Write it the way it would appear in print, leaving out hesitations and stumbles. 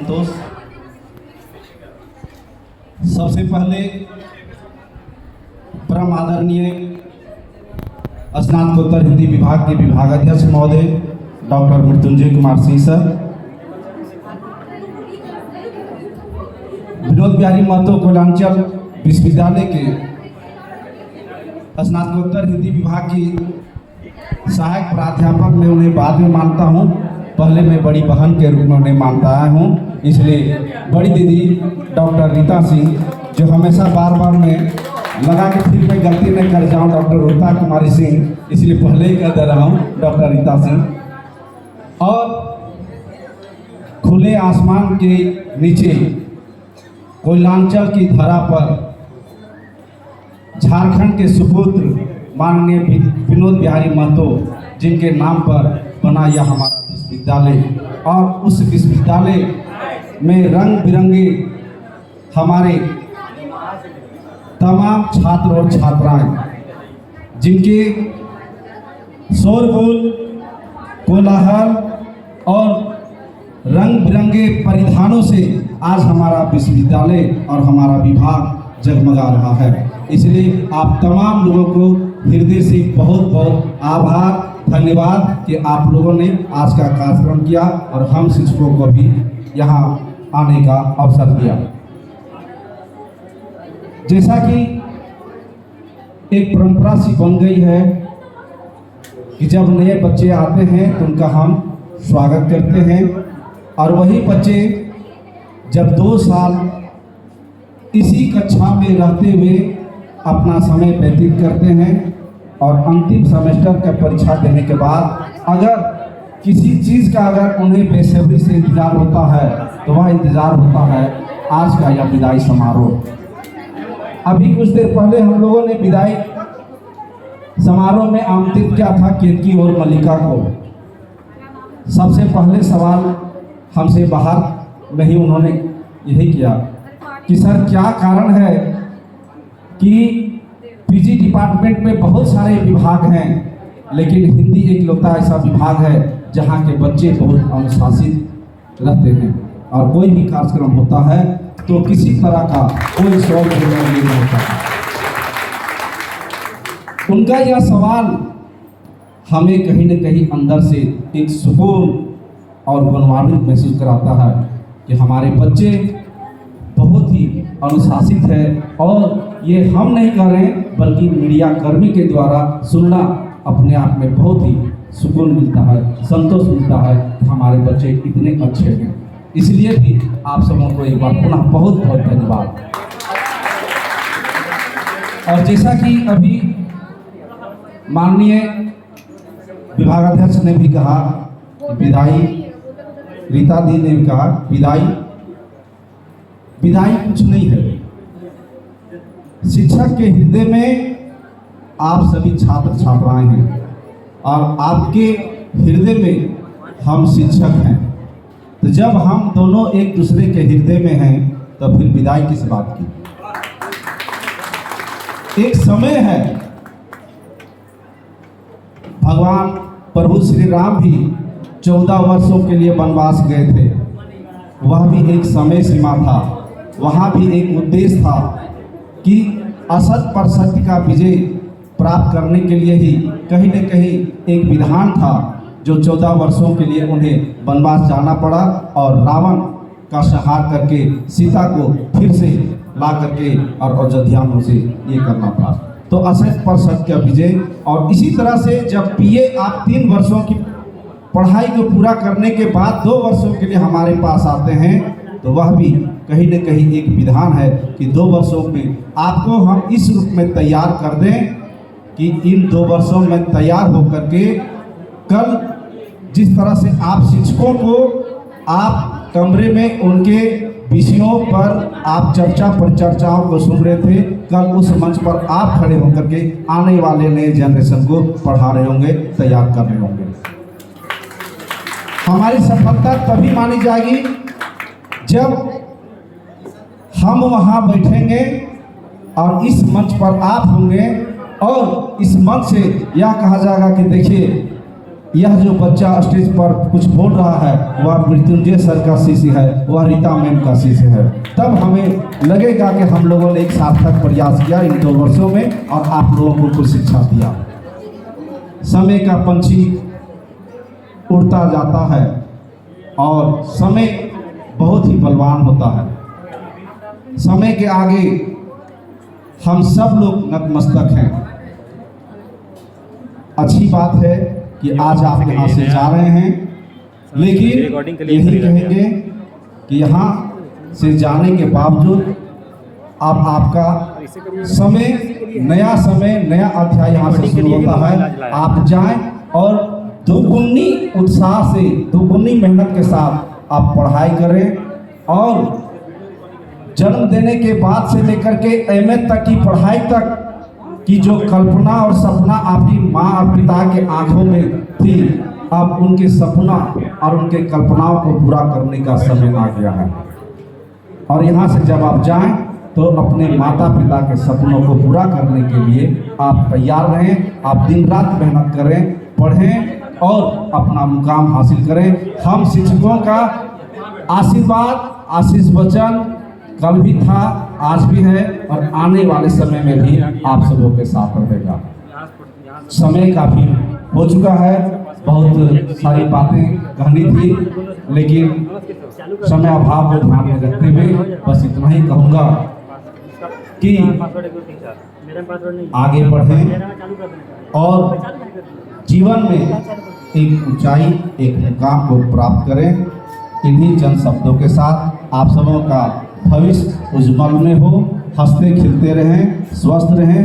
संतोष। सबसे पहले परम आदरणीय स्नातकोत्तर हिंदी विभाग के विभागाध्यक्ष महोदय डॉक्टर मृत्युंजय कुमार सिंह सर, विनोद बिहारी महतो कोयलांचल विश्वविद्यालय के स्नातकोत्तर हिंदी विभाग की सहायक प्राध्यापक मैं उन्हें बाद में मानता हूं, पहले मैं बड़ी बहन के रूप में उन्हें मानता आया हूं। इसलिए बड़ी दीदी डॉक्टर रीता सिंह, जो हमेशा बार बार मैं लगा कि फिर मैं गलती नहीं कर जाऊं, डॉक्टर रीता कुमारी सिंह, इसलिए पहले ही कह दे रहा हूं डॉक्टर रीता सिंह। और खुले आसमान के नीचे कोयलांचल की धरा पर झारखंड के सुपुत्र माननीय विनोद बिहारी महतो, जिनके नाम पर बना यह हमारा विश्वविद्यालय, और उस विश्वविद्यालय में रंग बिरंगे हमारे तमाम छात्र और छात्राएं, जिनके शोरगुल, कोलाहल और रंग बिरंगे परिधानों से आज हमारा विश्वविद्यालय और हमारा विभाग जगमगा रहा है। इसलिए आप तमाम लोगों को हृदय से बहुत बहुत आभार, धन्यवाद कि आप लोगों ने आज का कार्यक्रम किया और हम शिक्षकों को भी यहाँ आने का अवसर दिया। जैसा कि एक परंपरा सी बन गई है कि जब नए बच्चे आते हैं तो उनका हम स्वागत करते हैं, और वही बच्चे जब 2 साल इसी कक्षा में रहते हुए अपना समय व्यतीत करते हैं और अंतिम सेमेस्टर का परीक्षा देने के बाद अगर किसी चीज़ का अगर उन्हें बेसब्री से इंतज़ार होता है तो वह इंतज़ार होता है आज का यह विदाई समारोह। अभी कुछ देर पहले हम लोगों ने विदाई समारोह में आमंत्रित किया था केतकी और मल्लिका को। सबसे पहले सवाल हमसे बाहर में ही उन्होंने यही किया कि सर क्या कारण है कि पीजी डिपार्टमेंट में बहुत सारे विभाग हैं, लेकिन हिंदी एकलौता ऐसा विभाग है जहाँ के बच्चे बहुत अनुशासित रहते हैं और कोई भी कार्यक्रम होता है तो किसी तरह का कोई शोर नहीं होता। उनका यह सवाल हमें कहीं न कहीं अंदर से एक सुकून और गौरवान्वित महसूस कराता है कि हमारे बच्चे बहुत ही अनुशासित है, और ये हम नहीं कर रहे बल्कि मीडिया कर्मी के द्वारा सुनना अपने आप में बहुत ही सुकून मिलता है, संतोष मिलता है कि हमारे बच्चे इतने अच्छे हैं। इसलिए भी आप सबों को एक बार पुनः बहुत बहुत धन्यवाद। और जैसा कि अभी माननीय विभागाध्यक्ष ने भी कहा, विदाई रीता दी ने भी कहा, विदाई कुछ नहीं है। शिक्षक के हृदय में आप सभी छात्र छात्राएं हैं और आपके हृदय में हम शिक्षक हैं। तो जब हम दोनों एक दूसरे के हृदय में हैं तो फिर विदाई किस बात की। एक समय है, भगवान प्रभु श्री राम भी 14 वर्षों के लिए वनवास गए थे। वह भी एक समय सीमा था, वहाँ भी एक उद्देश्य था कि असत पर सत्य का विजय प्राप्त करने के लिए ही कहीं न कहीं एक विधान था जो 14 वर्षों के लिए उन्हें वनवास जाना पड़ा और रावण का संहार करके सीता को फिर से ला करके और अयोध्या में से ये करना था। तो असत पर सत्य का विजय। और इसी तरह से जब पीए आप 3 वर्षों की पढ़ाई को पूरा करने के बाद 2 वर्षों के लिए हमारे पास आते हैं, तो वह भी कहीं न कहीं एक विधान है कि 2 वर्षों में आपको हम इस रूप में तैयार कर दें कि इन 2 वर्षों में तैयार होकर के कल जिस तरह से आप शिक्षकों को आप कमरे में उनके विषयों पर आप चर्चा परिचर्चाओं को सुन रहे थे, कल उस मंच पर आप खड़े होकर के आने वाले नए जनरेशन को पढ़ा रहे होंगे, तैयार कर रहे होंगे। हमारी सफलता तभी मानी जाएगी जब हम वहाँ बैठेंगे और इस मंच पर आप होंगे और इस मंच से यह कहा जाएगा कि देखिए यह जो बच्चा स्टेज पर कुछ बोल रहा है वह मृत्युंजय सर का शिष्य है, वह रीता मैम का शिष्य है। तब हमें लगेगा कि हम लोगों ने एक सार्थक प्रयास किया इन 2 वर्षों में और आप लोगों को कुछ शिक्षा दिया। समय का पंछी उड़ता जाता है और समय बहुत ही बलवान होता है। समय के आगे हम सब लोग नतमस्तक हैं। अच्छी बात है कि आज आप यहाँ से जा रहे हैं, लेकिन यही कहेंगे कि यहाँ से जाने के बावजूद अब आपका समय नया अध्याय यहाँ से शुरू होता है। आप जाएं और दोगुनी उत्साह से, दोगुनी मेहनत के साथ आप पढ़ाई करें और जन्म देने के बाद से लेकर के एमए तक की पढ़ाई तक की जो कल्पना और सपना आपकी माँ और पिता के आंखों में थी, अब उनके सपना और उनके कल्पनाओं को पूरा करने का समय आ गया है। और यहाँ से जब आप जाएं तो अपने माता पिता के सपनों को पूरा करने के लिए आप तैयार रहें। आप दिन रात मेहनत करें, पढ़ें और अपना मुकाम हासिल करें। हम शिक्षकों का आशीर्वाद, आशीष वचन कल भी था, आज भी है और आने वाले समय में भी आप सबों के साथ रहेगा। समय काफ़ी हो चुका है, बहुत सारी बातें कहनी थी, लेकिन समय अभाव को ध्यान में रखते हुए बस इतना ही कहूँगा कि आगे बढ़ें और जीवन में एक ऊंचाई, एक मुकाम को प्राप्त करें। इन्हीं चंद शब्दों के साथ आप सबों का भविष्य उज्जवल में हो, हंसते खिलते रहें, स्वस्थ रहें।